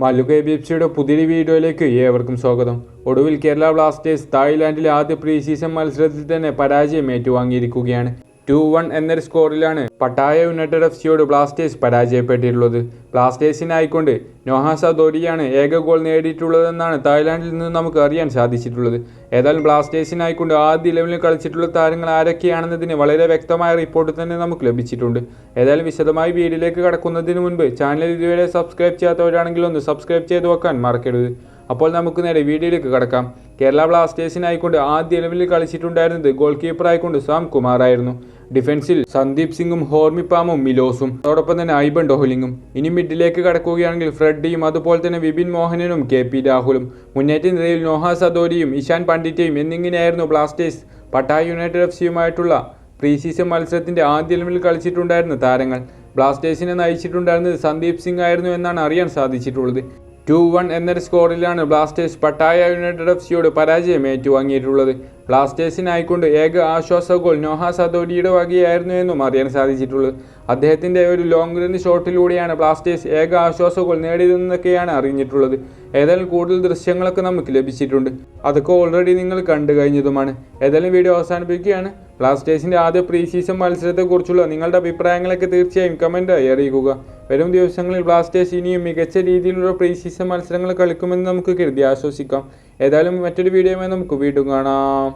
മല്ലു KBFCയുടെ പുതിയൊരു വീഡിയോയിലേക്ക് ഏവർക്കും സ്വാഗതം. ഒടുവിൽ കേരള ബ്ലാസ്റ്റേഴ്സ് തായ്ലാൻഡിലെ ആദ്യ പ്രീ സീസൺ മത്സരത്തിൽ തന്നെ പരാജയം ഏറ്റുവാങ്ങിയിരിക്കുകയാണ്. 2-1 എന്നൊരു സ്കോറിലാണ് പട്ടായ യുണൈറ്റഡ് FCയോട് ബ്ലാസ്റ്റേഴ്സ് പരാജയപ്പെട്ടിട്ടുള്ളത്. ബ്ലാസ്റ്റേഴ്സിനായിക്കൊണ്ട് നോഹ സദോരിയാണ് ഏക ഗോൾ നേടിയിട്ടുള്ളതെന്നാണ് തായ്ലാൻഡിൽ നിന്ന് നമുക്ക് അറിയാൻ സാധിച്ചിട്ടുള്ളത്. ഏതായാലും ബ്ലാസ്റ്റേഴ്സിനായിക്കൊണ്ട് ആദ്യ 11-ൽ കളിച്ചിട്ടുള്ള താരങ്ങൾ ആരൊക്കെയാണെന്നതിന് വളരെ വ്യക്തമായ റിപ്പോർട്ട് തന്നെ നമുക്ക് ലഭിച്ചിട്ടുണ്ട്. ഏതായാലും വിശദമായി വീഡിയോയിലേക്ക് കടക്കുന്നതിന് മുൻപ് ചാനൽ ഇതുവരെ സബ്സ്ക്രൈബ് ചെയ്യാത്തവരാണെങ്കിൽ ഒന്ന് സബ്സ്ക്രൈബ് ചെയ്ത് വെക്കാൻ മറക്കരുത്. അപ്പോൾ നമുക്ക് നേരെ വീഡിയോയിലേക്ക് കടക്കാം. കേരള ബ്ലാസ്റ്റേഴ്സിനായിക്കൊണ്ട് ആദ്യ 11-ൽ കളിച്ചിട്ടുണ്ടായിരുന്നത് ഗോൾ കീപ്പറായിക്കൊണ്ട് സാം കുമാറായിരുന്നു. ഡിഫൻസിൽ സന്ദീപ് സിംഗും ഹോർമിപ്പാമും മിലോസും അതോടൊപ്പം തന്നെ ഐബൻ ഡോഹ്ലിങ്ങും. ഇനി മിഡിലേക്ക് കടക്കുകയാണെങ്കിൽ ഫ്രെഡിയും അതുപോലെ തന്നെ വിപിൻ മോഹനനും KP രാഹുലും. മുന്നേറ്റ നിരയിൽ നോഹ സദോരിയും ഇഷാൻ പണ്ഡിറ്റയും എന്നിങ്ങനെയായിരുന്നു ബ്ലാസ്റ്റേഴ്സ് പട്ടായ യുണൈറ്റഡ് FCയുമായിട്ടുള്ള പ്രീ സീസൺ മത്സരത്തിൻ്റെ ആദ്യ 11-ൽ കളിച്ചിട്ടുണ്ടായിരുന്ന താരങ്ങൾ. ബ്ലാസ്റ്റേഴ്സിനെ നയിച്ചിട്ടുണ്ടായിരുന്നത് സന്ദീപ് സിംഗ് ആയിരുന്നു എന്നാണ് അറിയാൻ സാധിച്ചിട്ടുള്ളത്. 2-1 എന്നൊരു സ്കോറിലാണ് ബ്ലാസ്റ്റേഴ്സ് പട്ടായ യുണൈറ്റഡ് FCയോട് പരാജയം ഏറ്റുവാങ്ങിയിട്ടുള്ളത്. ബ്ലാസ്റ്റേഴ്സിനായിക്കൊണ്ട് ഏക ആശ്വാസ ഗോൾ നോഹ സദോരിയുടെ വകയായിരുന്നു എന്നും അറിയാൻ സാധിച്ചിട്ടുള്ളത്. അദ്ദേഹത്തിൻ്റെ ഒരു ലോങ് റൺ ഷോട്ടിലൂടെയാണ് ബ്ലാസ്റ്റേഴ്സ് ഏക ആശ്വാസ ഗോൾ നേടിയതെന്നൊക്കെയാണ് അറിഞ്ഞിട്ടുള്ളത്. ഏതായാലും കൂടുതൽ ദൃശ്യങ്ങളൊക്കെ നമുക്ക് ലഭിച്ചിട്ടുണ്ട്. അതൊക്കെ ഓൾറെഡി നിങ്ങൾ കണ്ടു കഴിഞ്ഞതുമാണ്. ഏതായാലും വീഡിയോ അവസാനിപ്പിക്കുകയാണ്. ബ്ലാസ്റ്റേഴ്സിൻ്റെ ആദ്യ പ്രീ സീസൺ മത്സരത്തെക്കുറിച്ചുള്ള നിങ്ങളുടെ അഭിപ്രായങ്ങളൊക്കെ തീർച്ചയായും കമൻറ്റായി അറിയിക്കുക. വരും ദിവസങ്ങളിൽ ബ്ലാസ്റ്റേഴ്സ് ഇനിയും മികച്ച രീതിയിലുള്ള പ്രീ സീസൺ മത്സരങ്ങൾ കളിക്കുമെന്ന് നമുക്ക് കരുതി ആശ്വസിക്കാം. ഏതായാലും മറ്റൊരു വീഡിയോയുമായി നമുക്ക് വീണ്ടും കാണാം.